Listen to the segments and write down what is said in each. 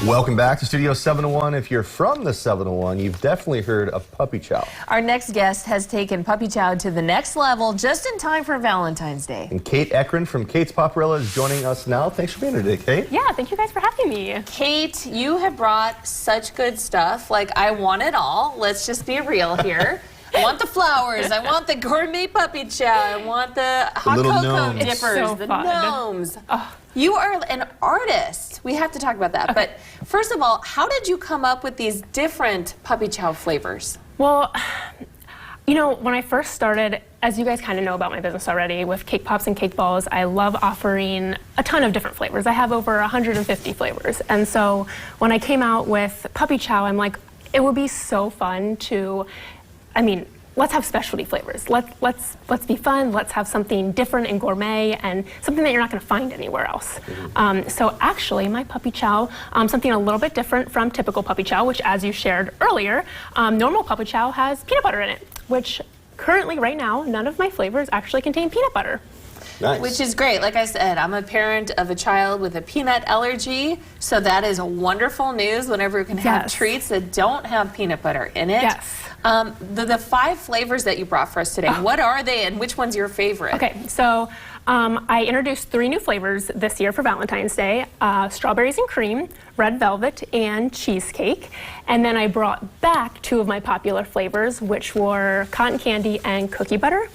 Welcome back to Studio 701. If you're from the 701, you've definitely heard of puppy chow. Our next guest has taken puppy chow to the next level just in time for Valentine's Day. And Kate Ekren from Kate's Popperella is joining us now. Thanks for being here today, Kate. Yeah, thank you guys for having me. Kate, you have brought such good stuff. Like, I want it all. Let's just be real here. I want the flowers. I want the gourmet puppy chow. I want the hot cocoa dippers, so the fun. gnomes. Oh. You are an artist. We have to talk about that. Okay. But first of all, how did you come up with these different puppy chow flavors? Well, you know, when I first started, as you guys kind of know about my business already, with cake pops and cake balls, I love offering a ton of different flavors. I have over 150 flavors. And so when I came out with puppy chow, I'm like, it would be so fun to, let's have specialty flavors. Let's be fun. Let's have something different and gourmet and something that you're not going to find anywhere else. So actually, my puppy chow, something a little bit different from typical puppy chow, which, as you shared earlier, normal puppy chow has peanut butter in it, which currently, right now, none of my flavors actually contain peanut butter. Nice. Which is great. Like I said, I'm a parent of a child with a peanut allergy, so that is wonderful news whenever you can have treats that don't have peanut butter in it. Yes. The 5 flavors that you brought for us today, what are they and which one's your favorite? Okay, so I introduced 3 new flavors this year for Valentine's Day, strawberries and cream, red velvet, and cheesecake. And then I brought back 2 of my popular flavors, which were cotton candy and cookie butter.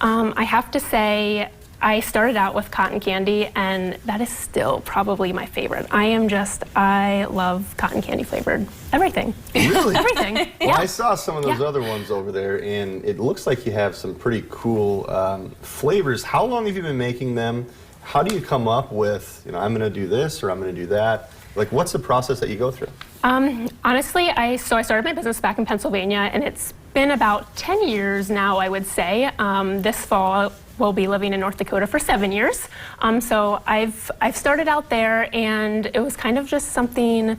I have to say, I started out with cotton candy, and that is still probably my favorite. I love cotton candy flavored everything. Really? Everything. Well, Yeah. I saw some of those other ones over there, and it looks like you have some pretty cool flavors. How long have you been making them? How do you come up with, I'm going to do this or I'm going to do that? Like, what's the process that you go through? Honestly, I started my business back in Pennsylvania, and it's been about 10 years now, I would say. This fall, we'll be living in North Dakota for 7 years. So I've started out there, and it was kind of just something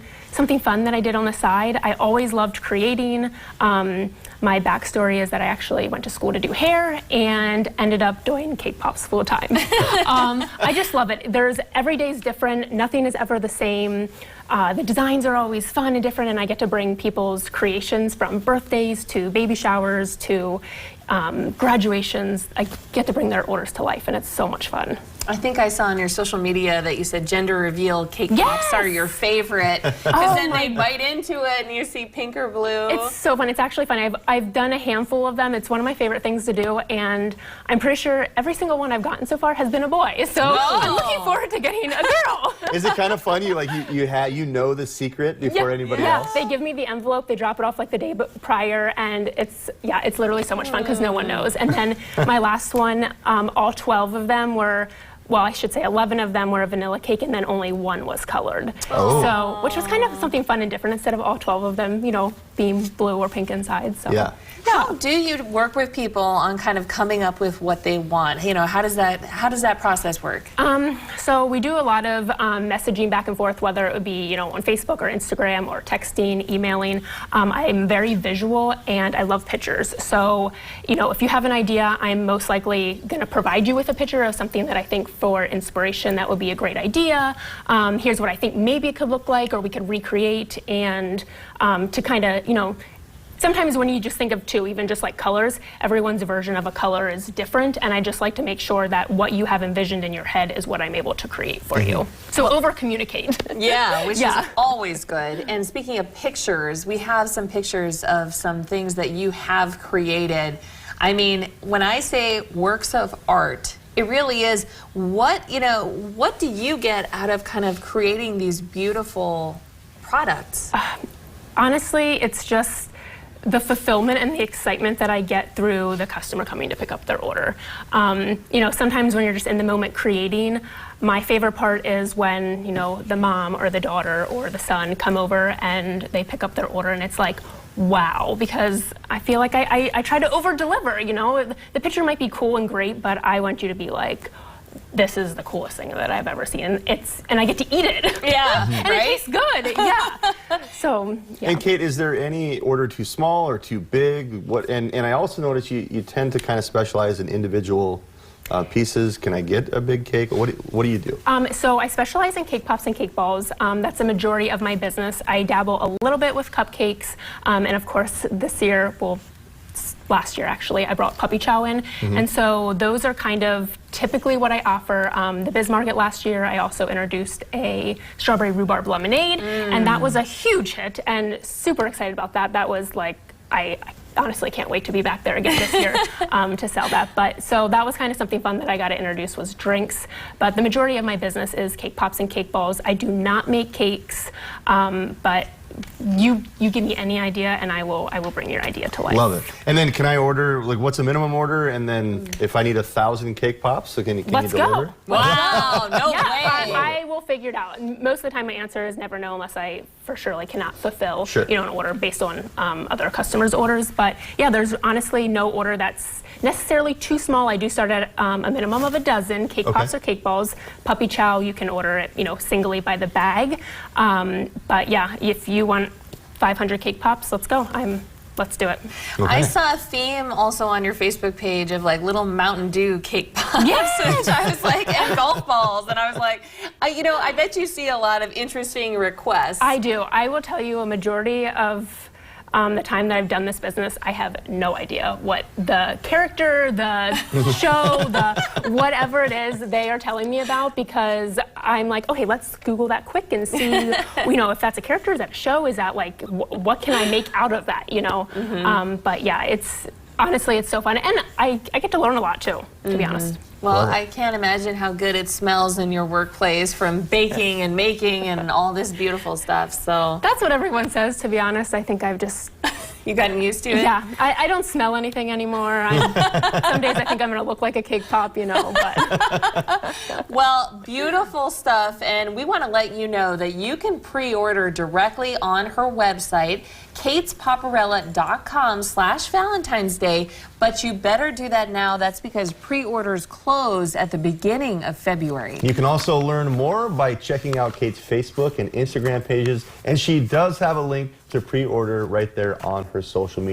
fun that I did on the side. I always loved creating. My backstory is that I actually went to school to do hair and ended up doing cake pops full time. I just love it. Every day is different. Nothing is ever the same. The designs are always fun and different, and I get to bring people's creations from birthdays to baby showers to graduations. I get to bring their orders to life, and it's so much fun. I think I saw on your social media that you said gender reveal cake pops are your favorite, because then they bite into it and you see pink or blue. It's so fun. It's actually fun. I've done a handful of them. It's one of my favorite things to do, and I'm pretty sure every single one I've gotten so far has been a boy. So I'm looking forward to getting a girl. Is it kind of fun? You know the secret before anybody else? They give me the envelope. They drop it off like the day prior, and it's literally so much fun because no one knows. And then my last one, all 12 of them were. Well, I should say 11 of them were a vanilla cake, and then only 1 was colored. So, which was kind of something fun and different instead of all 12 of them, being blue or pink inside. So. Yeah. How do you work with people on kind of coming up with what they want? How does that process work? So we do a lot of messaging back and forth, whether it would be on Facebook or Instagram or texting, emailing. I'm very visual and I love pictures. So if you have an idea, I'm most likely going to provide you with a picture of something that I think for inspiration that would be a great idea. Here's what I think maybe it could look like, or we could recreate, and to kind of sometimes when you just think of 2, even just like colors, everyone's version of a color is different, and I just like to make sure that what you have envisioned in your head is what I'm able to create for you. So over-communicate. Yeah, which is always good. And speaking of pictures, we have some pictures of some things that you have created. I mean, when I say works of art, it really is. What do you get out of kind of creating these beautiful products? Honestly, it's just the fulfillment and the excitement that I get through the customer coming to pick up their order. Sometimes when you're just in the moment creating, my favorite part is when, the mom or the daughter or the son come over and they pick up their order, and it's like, wow, because I feel like I try to over-deliver, The picture might be cool and great, but I want you to be like, this is the coolest thing that I've ever seen. And I get to eat it. Yeah, and it tastes good. Yeah. So, yeah. And Kate, is there any order too small or too big? And I also notice you tend to kind of specialize in individual pieces. Can I get a big cake? What do you do? So I specialize in cake pops and cake balls. That's a majority of my business. I dabble a little bit with cupcakes, and of course this year, well, last year actually, I brought puppy chow in, and so those are kind of typically what I offer. The Bismarck last year, I also introduced a strawberry rhubarb lemonade, and that was a huge hit, and super excited about that. That was like, I honestly can't wait to be back there again this year to sell that. But so that was kind of something fun that I got to introduce was drinks. But the majority of my business is cake pops and cake balls. I do not make cakes, but you give me any idea and I will bring your idea to life. Love it. And then can I order, like, what's a minimum order? And then if I need 1,000 cake pops, so can you deliver? Go. Wow, no way. I will figure it out. Most of the time my answer is never no unless I for sure cannot fulfill an order based on other customers' orders. But yeah, there's honestly no order that's necessarily too small. I do start at a minimum of a dozen cake pops or cake balls. Puppy chow, you can order it, singly by the bag. But yeah, if you want 500 cake pops, let's go. Let's do it. I saw a theme also on your Facebook page of like little Mountain Dew cake pops, which I was like, and golf balls, and I was like, I bet you see a lot of interesting requests. I do. I will tell you a majority of the time that I've done this business, I have no idea what the character, the show, the whatever it is they are telling me about, because I'm like, okay, let's Google that quick and see, if that's a character, is that a show, is that like, what can I make out of that, But yeah, honestly, it's so fun. And I get to learn a lot too, to be honest. Well, I can't imagine how good it smells in your workplace from baking and making and all this beautiful stuff. So that's what everyone says, to be honest. I think I've just... You gotten used to it? Yeah. I don't smell anything anymore. Some days I think I'm going to look like a cake pop, but... Well, beautiful stuff. And we want to let you know that you can pre-order directly on her website, katespopperella.com/Valentine's Day. But you better do that now. That's because pre-orders close at the beginning of February. You can also learn more by checking out Kate's Facebook and Instagram pages. And she does have a link to pre-order right there on her social media.